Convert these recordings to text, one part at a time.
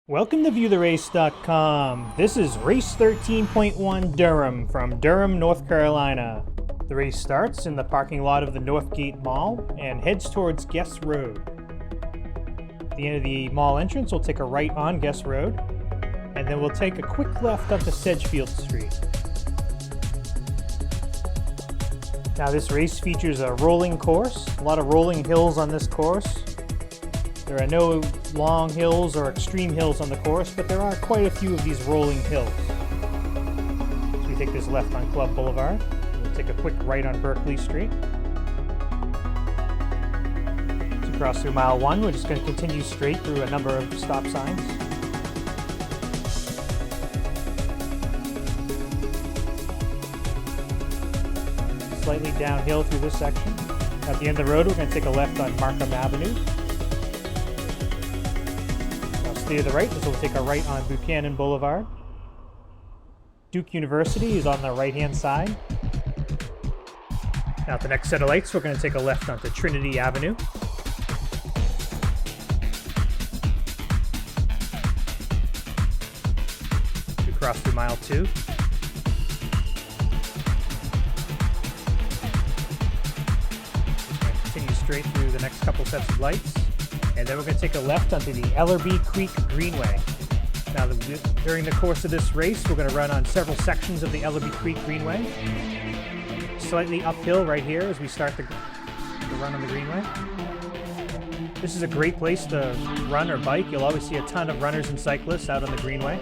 Welcome to ViewTheRace.com. This is race 13.1 Durham from Durham, North Carolina. The race starts in the parking lot of the Northgate Mall and heads towards Guest Road. At the end of the mall entrance, we'll take a right on Guest Road, and then we'll take a quick left up to Sedgefield Street. Now this race features a rolling course, a lot of rolling hills on this course. There are no long hills or extreme hills on the course, but there are quite a few of these rolling hills. So we take this left on Club Boulevard. We'll take a quick right on Berkeley Street. To cross through mile 1, we're just going to continue straight through a number of stop signs. Slightly downhill through this section. At the end of the road, we're going to take a left on Markham Avenue. Stay to the right, as we'll take a right on Buchanan Boulevard. Duke University is on the right-hand side. Now at the next set of lights, we're going to take a left onto Trinity Avenue. We cross through mile 2. Continue straight through the next couple sets of lights. And then we're going to take a left onto the Ellerbee Creek Greenway. Now, during the course of this race, we're going to run on several sections of the Ellerbee Creek Greenway. Slightly uphill right here as we start the run on the Greenway. This is a great place to run or bike. You'll always see a ton of runners and cyclists out on the Greenway.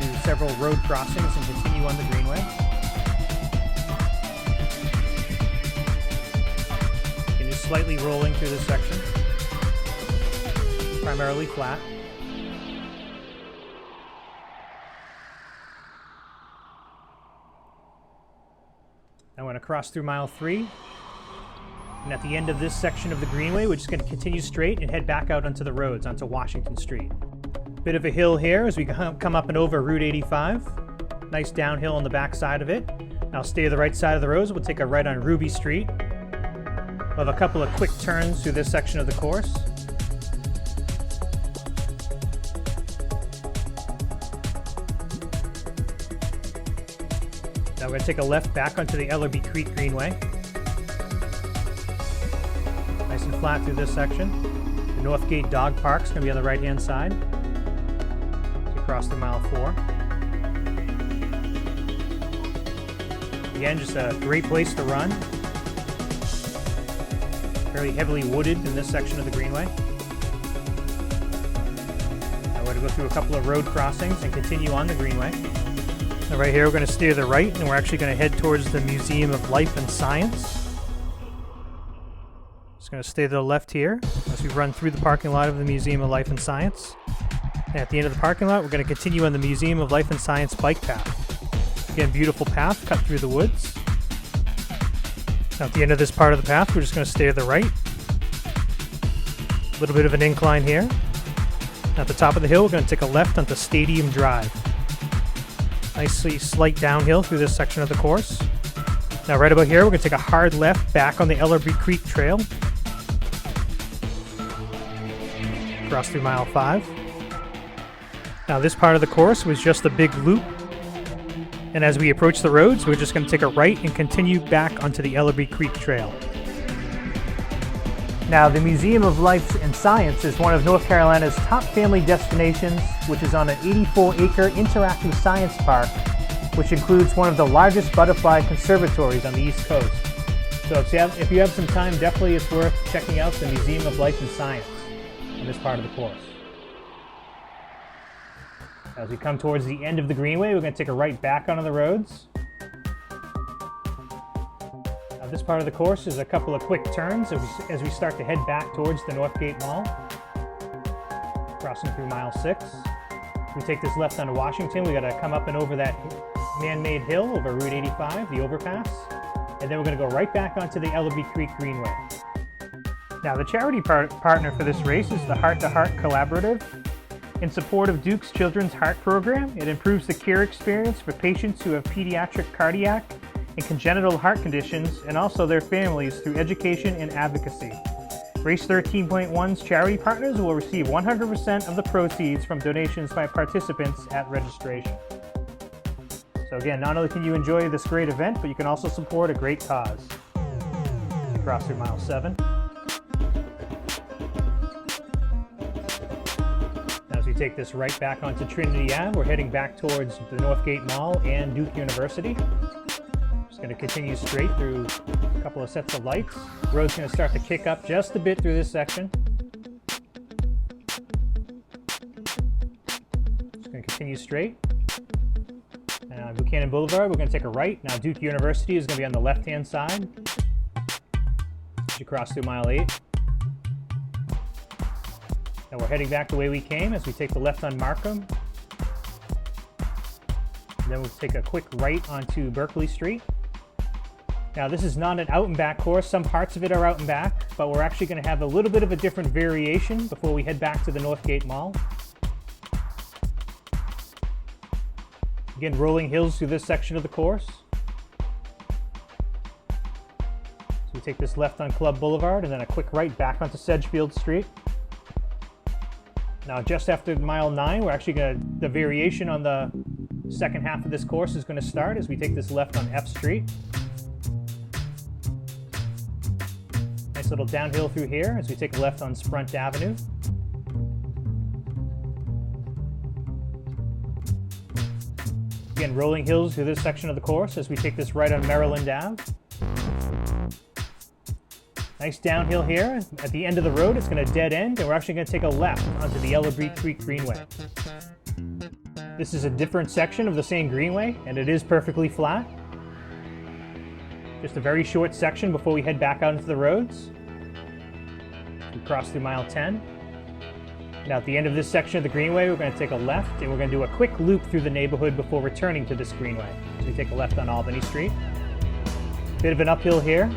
We'll do several road crossings and continue on the Greenway. Slightly rolling through this section, primarily flat. I'm going to cross through mile 3, and at the end of this section of the Greenway, we're just going to continue straight and head back out onto the roads, onto Washington Street. Bit of a hill here as we come up and over Route 85. Nice downhill on the back side of it. Now stay to the right side of the roads. We'll take a right on Ruby Street. We'll have a couple of quick turns through this section of the course. Now we're going to take a left back onto the Ellerbee Creek Greenway. Nice and flat through this section. The Northgate Dog Park is going to be on the right-hand side. So cross to mile 4. Again, just a great place to run. Fairly heavily wooded in this section of the Greenway. Now we're going to go through a couple of road crossings and continue on the Greenway. Now right here we're going to steer to the right, and we're actually going to head towards the Museum of Life and Science. Just going to stay to the left here as we run through the parking lot of the Museum of Life and Science. And at the end of the parking lot, we're going to continue on the Museum of Life and Science bike path. Again, beautiful path cut through the woods. Now at the end of this part of the path, we're just going to stay to the right. A little bit of an incline here. At the top of the hill, we're going to take a left onto Stadium Drive. Nicely slight downhill through this section of the course. Now right about here, we're going to take a hard left back on the Ellerbee Creek Trail. Cross through mile 5. Now this part of the course was just a big loop. And as we approach the roads, we're just going to take a right and continue back onto the Ellerbee Creek Trail. Now, the Museum of Life and Science is one of North Carolina's top family destinations, which is on an 84-acre interactive science park, which includes one of the largest butterfly conservatories on the East Coast. So if you have some time, definitely it's worth checking out the Museum of Life and Science on this part of the course. As we come towards the end of the Greenway, we're going to take a right back onto the roads. Now this part of the course is a couple of quick turns as we start to head back towards the Northgate Mall. Crossing through mile 6. We take this left onto Washington. We got to come up and over that man-made hill over Route 85, the overpass. And then we're going to go right back onto the Ellerbee Creek Greenway. Now the charity partner for this race is the Heart to Heart Collaborative. In support of Duke's Children's Heart Program, it improves the care experience for patients who have pediatric cardiac and congenital heart conditions, and also their families through education and advocacy. Race 13.1's charity partners will receive 100% of the proceeds from donations by participants at registration. So again, not only can you enjoy this great event, but you can also support a great cause. Across through mile 7. As we take this right back onto Trinity Ave, we're heading back towards the Northgate Mall and Duke University. Just going to continue straight through a couple of sets of lights. The road's going to start to kick up just a bit through this section. Just going to continue straight. Buchanan Boulevard, we're going to take a right. Now Duke University is going to be on the left-hand side. As you cross through mile 8. Now we're heading back the way we came as we take the left on Markham. Then we'll take a quick right onto Berkeley Street. Now this is not an out and back course. Some parts of it are out and back, but we're actually going to have a little bit of a different variation before we head back to the Northgate Mall. Again, rolling hills through this section of the course. So we take this left on Club Boulevard and then a quick right back onto Sedgefield Street. Now just after mile 9, we're actually going to, the variation on the second half of this course is going to start as we take this left on F Street. Nice little downhill through here as we take a left on Sprunt Avenue. Again, rolling hills through this section of the course as we take this right on Maryland Ave. Nice downhill here. At the end of the road, it's going to dead end, and we're actually going to take a left onto the Ellerbee Creek Greenway. This is a different section of the same greenway, and it is perfectly flat. Just a very short section before we head back out into the roads. We cross through mile 10. Now at the end of this section of the greenway, we're going to take a left, and we're going to do a quick loop through the neighborhood before returning to this greenway. So we take a left on Albany Street. Bit of an uphill here.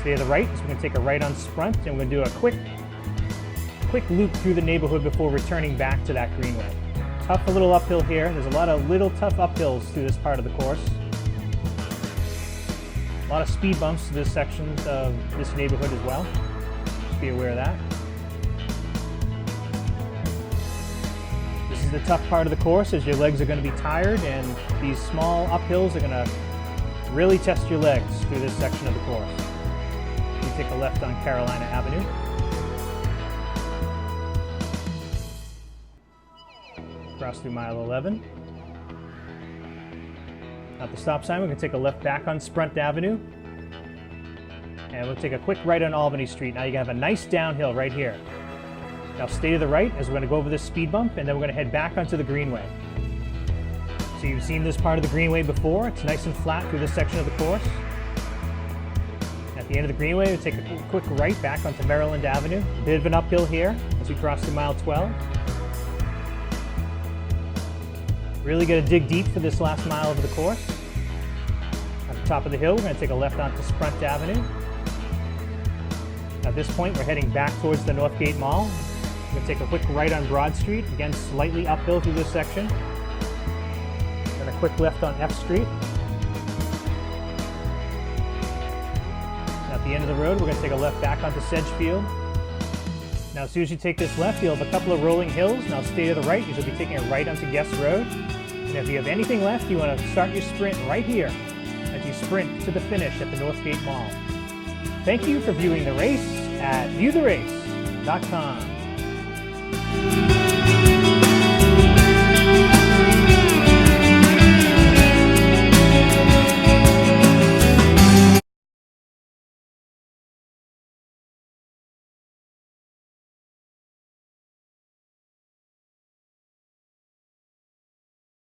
Stay to the right, so we're going to take a right on Sprunt, and we're going to do a quick loop through the neighborhood before returning back to that greenway. Tough a little uphill here. There's a lot of little tough uphills through this part of the course. A lot of speed bumps to this section of this neighborhood as well. Just be aware of that. This is the tough part of the course as your legs are going to be tired, and these small uphills are going to really test your legs through this section of the course. You take a left on Carolina Avenue. Cross through mile 11. At the stop sign, we're going to take a left back on Sprunt Avenue. And we'll take a quick right on Albany Street. Now you have a nice downhill right here. Now stay to the right as we're going to go over this speed bump, and then we're going to head back onto the greenway. So you've seen this part of the greenway before. It's nice and flat through this section of the course. At the end of the greenway, we'll take a quick right back onto Maryland Avenue. A bit of an uphill here as we cross through mile 12. Really got to dig deep for this last mile of the course. At the top of the hill, we're going to take a left onto Sprunt Avenue. At this point, we're heading back towards the Northgate Mall. We're going to take a quick right on Broad Street, again slightly uphill through this section. Then a quick left on F Street. At the end of the road, we're going to take a left back onto Sedgefield. Now as soon as you take this left, you'll have a couple of rolling hills. Now stay to the right, you should be taking a right onto Guest Road. And if you have anything left, you want to start your sprint right here as you sprint to the finish at the Northgate Mall. Thank you for viewing the race at viewtherace.com.